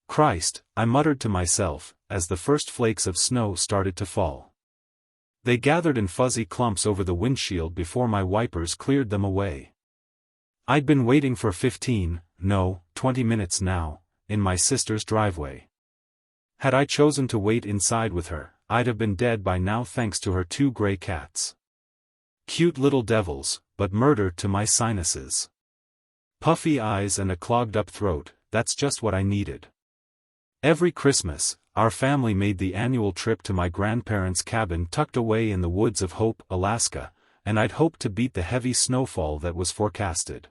Christ, I muttered to myself, as the first flakes of snow started to fall. They gathered in fuzzy clumps over the windshield before my wipers cleared them away. I'd been waiting for 15, no, 20 minutes now, in my sister's driveway. Had I chosen to wait inside with her, I'd have been dead by now thanks to her 2 gray cats. Cute little devils, but murder to my sinuses. Puffy eyes and a clogged-up throat, that's just what I needed. Every Christmas, our family made the annual trip to my grandparents' cabin tucked away in the woods of Hope, Alaska, and I'd hoped to beat the heavy snowfall that was forecasted.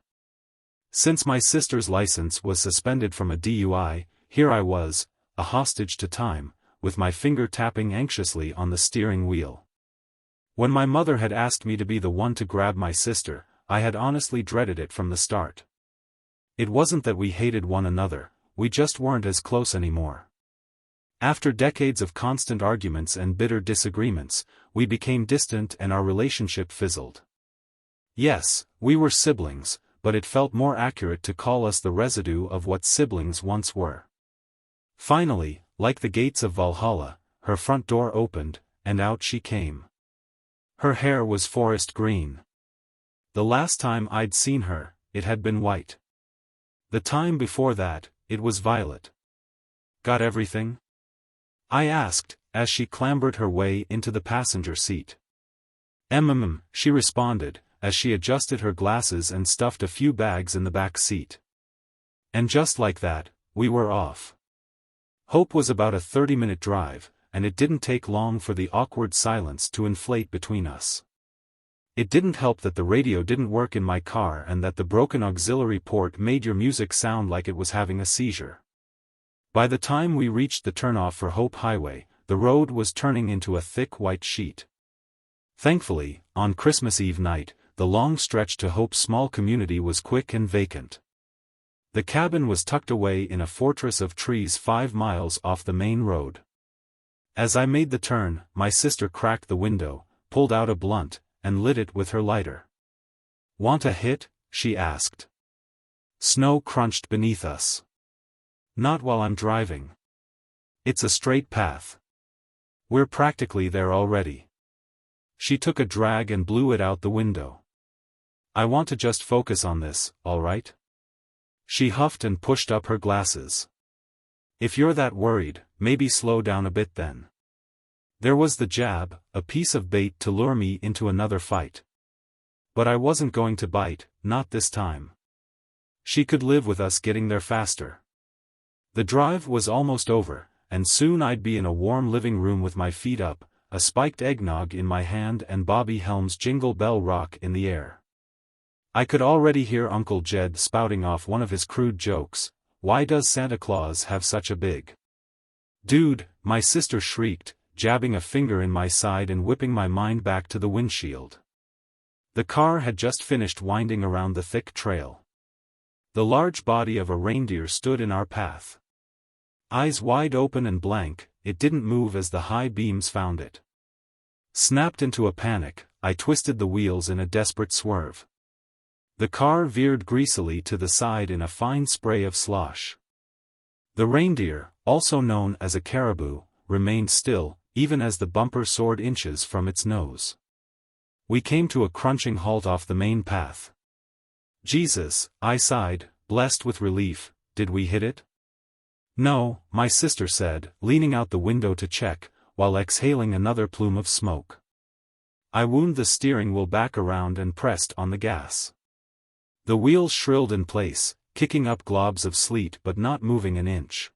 Since my sister's license was suspended from a DUI, here I was, a hostage to time, with my finger tapping anxiously on the steering wheel. When my mother had asked me to be the one to grab my sister, I had honestly dreaded it from the start. It wasn't that we hated one another, we just weren't as close anymore. After decades of constant arguments and bitter disagreements, we became distant and our relationship fizzled. Yes, we were siblings, but it felt more accurate to call us the residue of what siblings once were. Finally, like the gates of Valhalla, her front door opened, and out she came. Her hair was forest green. The last time I'd seen her, it had been white. The time before that, it was violet. Got everything? I asked, as she clambered her way into the passenger seat. She responded, as she adjusted her glasses and stuffed a few bags in the back seat. And just like that, we were off. Hope was about a 30-minute drive, and it didn't take long for the awkward silence to inflate between us. It didn't help that the radio didn't work in my car and that the broken auxiliary port made your music sound like it was having a seizure. By the time we reached the turnoff for Hope Highway, the road was turning into a thick white sheet. Thankfully, on Christmas Eve night, the long stretch to Hope's small community was quick and vacant. The cabin was tucked away in a fortress of trees 5 miles off the main road. As I made the turn, my sister cracked the window, pulled out a blunt, and lit it with her lighter. "Want a hit?" she asked. Snow crunched beneath us. "Not while I'm driving. It's a straight path. We're practically there already." She took a drag and blew it out the window. "I want to just focus on this, all right?" She huffed and pushed up her glasses. "If you're that worried, maybe slow down a bit then." There was the jab, a piece of bait to lure me into another fight. But I wasn't going to bite, not this time. She could live with us getting there faster. The drive was almost over, and soon I'd be in a warm living room with my feet up, a spiked eggnog in my hand and Bobby Helms' Jingle Bell Rock in the air. I could already hear Uncle Jed spouting off one of his crude jokes. "Why does Santa Claus have such a big dude?" my sister shrieked, jabbing a finger in my side and whipping my mind back to the windshield. The car had just finished winding around the thick trail. The large body of a reindeer stood in our path. Eyes wide open and blank, it didn't move as the high beams found it. Snapped into a panic, I twisted the wheels in a desperate swerve. The car veered greasily to the side in a fine spray of slosh. The reindeer, also known as a caribou, remained still, even as the bumper soared inches from its nose. We came to a crunching halt off the main path. "Jesus," I sighed, blessed with relief. "Did we hit it?" "No," my sister said, leaning out the window to check, while exhaling another plume of smoke. I wound the steering wheel back around and pressed on the gas. The wheels shrilled in place, kicking up globs of sleet but not moving an inch.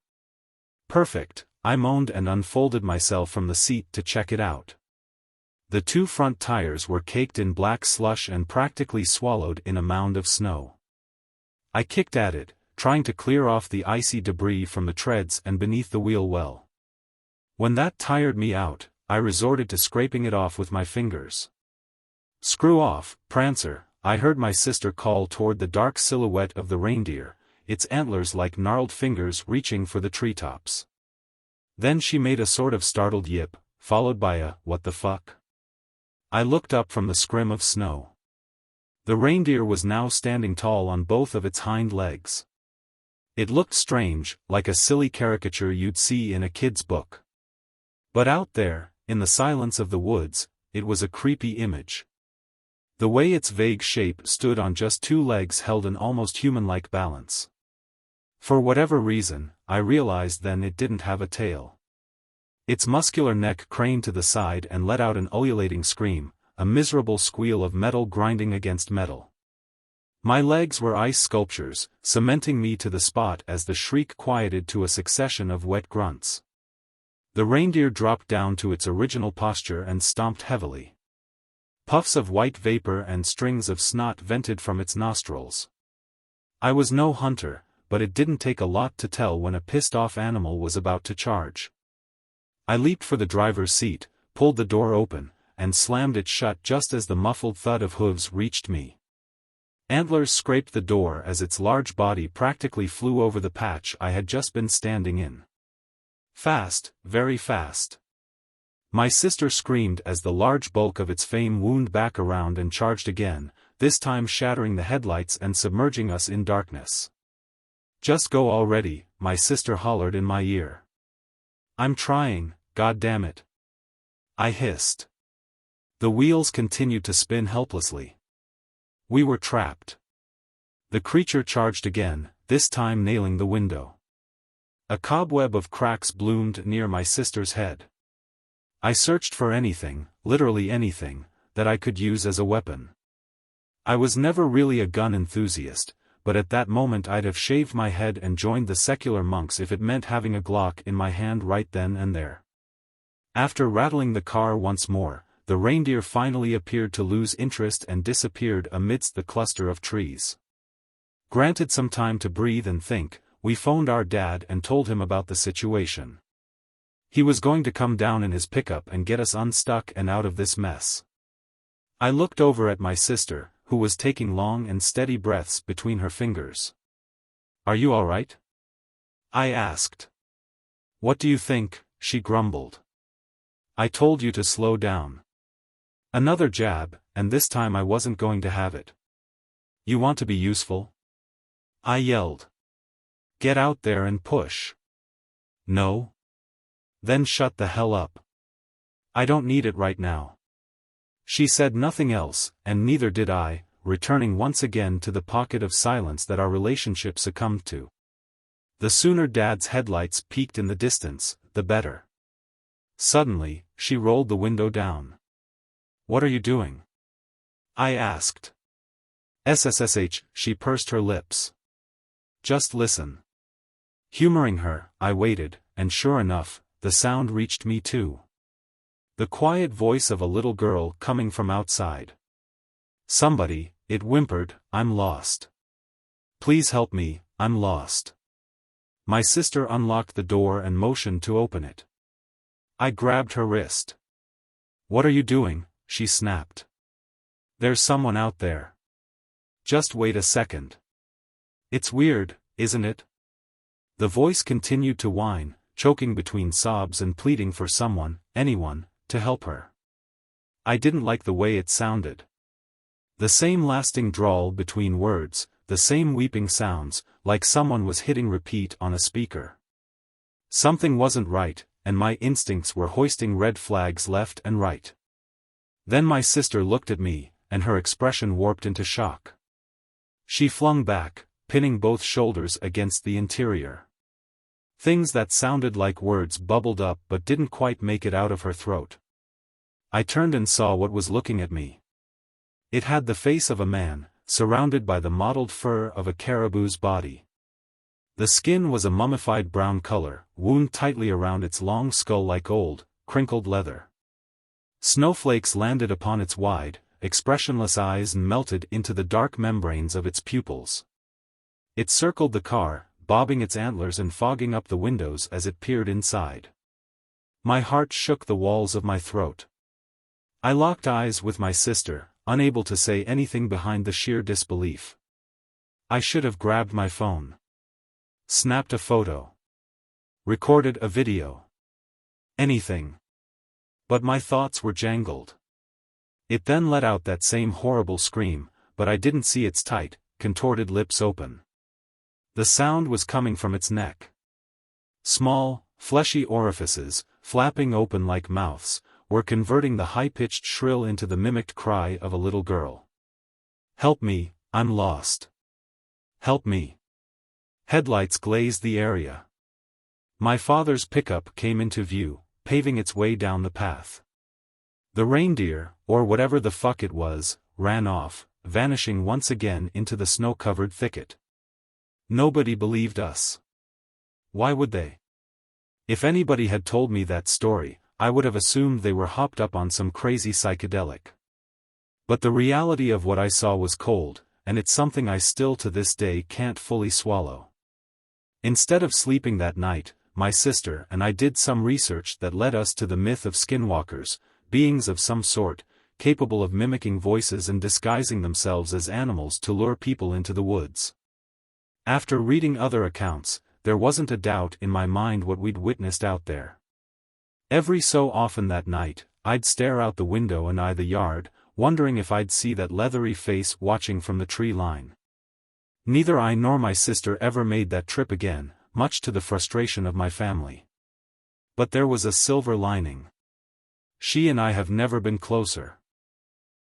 "Perfect," I moaned and unfolded myself from the seat to check it out. The 2 front tires were caked in black slush and practically swallowed in a mound of snow. I kicked at it, trying to clear off the icy debris from the treads and beneath the wheel well. When that tired me out, I resorted to scraping it off with my fingers. "Screw off, Prancer," I heard my sister call toward the dark silhouette of the reindeer, its antlers like gnarled fingers reaching for the treetops. Then she made a sort of startled yip, followed by a "what the fuck?" I looked up from the scrim of snow. The reindeer was now standing tall on both of its hind legs. It looked strange, like a silly caricature you'd see in a kid's book. But out there, in the silence of the woods, it was a creepy image. The way its vague shape stood on just two legs held an almost human-like balance. For whatever reason, I realized then it didn't have a tail. Its muscular neck craned to the side and let out an ululating scream, a miserable squeal of metal grinding against metal. My legs were ice sculptures, cementing me to the spot as the shriek quieted to a succession of wet grunts. The reindeer dropped down to its original posture and stomped heavily. Puffs of white vapor and strings of snot vented from its nostrils. I was no hunter, but it didn't take a lot to tell when a pissed-off animal was about to charge. I leaped for the driver's seat, pulled the door open, and slammed it shut just as the muffled thud of hooves reached me. Antlers scraped the door as its large body practically flew over the patch I had just been standing in. Fast, very fast. My sister screamed as the large bulk of its fame wound back around and charged again, this time shattering the headlights and submerging us in darkness. "Just go already," my sister hollered in my ear. "I'm trying, goddammit," I hissed. The wheels continued to spin helplessly. We were trapped. The creature charged again, this time nailing the window. A cobweb of cracks bloomed near my sister's head. I searched for anything, literally anything, that I could use as a weapon. I was never really a gun enthusiast, but at that moment I'd have shaved my head and joined the secular monks if it meant having a Glock in my hand right then and there. After rattling the car once more, the reindeer finally appeared to lose interest and disappeared amidst the cluster of trees. Granted some time to breathe and think, we phoned our dad and told him about the situation. He was going to come down in his pickup and get us unstuck and out of this mess. I looked over at my sister, who was taking long and steady breaths between her fingers. "Are you all right?" I asked. "What do you think?" she grumbled. "I told you to slow down." Another jab, and this time I wasn't going to have it. "You want to be useful?" I yelled. "Get out there and push." "No?" "Then shut the hell up. I don't need it right now." She said nothing else, and neither did I, returning once again to the pocket of silence that our relationship succumbed to. The sooner Dad's headlights peaked in the distance, the better. Suddenly, she rolled the window down. "What are you doing?" I asked. "SSSH," she pursed her lips. "Just listen." Humoring her, I waited, and sure enough, the sound reached me too. The quiet voice of a little girl coming from outside. "Somebody," it whimpered, "I'm lost. Please help me, I'm lost." My sister unlocked the door and motioned to open it. I grabbed her wrist. "What are you doing?" she snapped. "There's someone out there. Just wait a second." "It's weird, isn't it?" The voice continued to whine, choking between sobs and pleading for someone, anyone, to help her. I didn't like the way it sounded. The same lasting drawl between words, the same weeping sounds, like someone was hitting repeat on a speaker. Something wasn't right, and my instincts were hoisting red flags left and right. Then my sister looked at me, and her expression warped into shock. She flung back, pinning both shoulders against the interior. Things that sounded like words bubbled up but didn't quite make it out of her throat. I turned and saw what was looking at me. It had the face of a man, surrounded by the mottled fur of a caribou's body. The skin was a mummified brown color, wound tightly around its long skull like old, crinkled leather. Snowflakes landed upon its wide, expressionless eyes and melted into the dark membranes of its pupils. It circled the car, bobbing its antlers and fogging up the windows as it peered inside. My heart shook the walls of my throat. I locked eyes with my sister, unable to say anything behind the sheer disbelief. I should have grabbed my phone. Snapped a photo. Recorded a video. Anything. But my thoughts were jangled. It then let out that same horrible scream, but I didn't see its tight, contorted lips open. The sound was coming from its neck. Small, fleshy orifices, flapping open like mouths, were converting the high-pitched shrill into the mimicked cry of a little girl. "Help me, I'm lost. Help me." Headlights glazed the area. My father's pickup came into view, paving its way down the path. The reindeer, or whatever the fuck it was, ran off, vanishing once again into the snow-covered thicket. Nobody believed us. Why would they? If anybody had told me that story, I would have assumed they were hopped up on some crazy psychedelic. But the reality of what I saw was cold, and it's something I still to this day can't fully swallow. Instead of sleeping that night, my sister and I did some research that led us to the myth of skinwalkers, beings of some sort, capable of mimicking voices and disguising themselves as animals to lure people into the woods. After reading other accounts, there wasn't a doubt in my mind what we'd witnessed out there. Every so often that night, I'd stare out the window and eye the yard, wondering if I'd see that leathery face watching from the tree line. Neither I nor my sister ever made that trip again, much to the frustration of my family. But there was a silver lining. She and I have never been closer.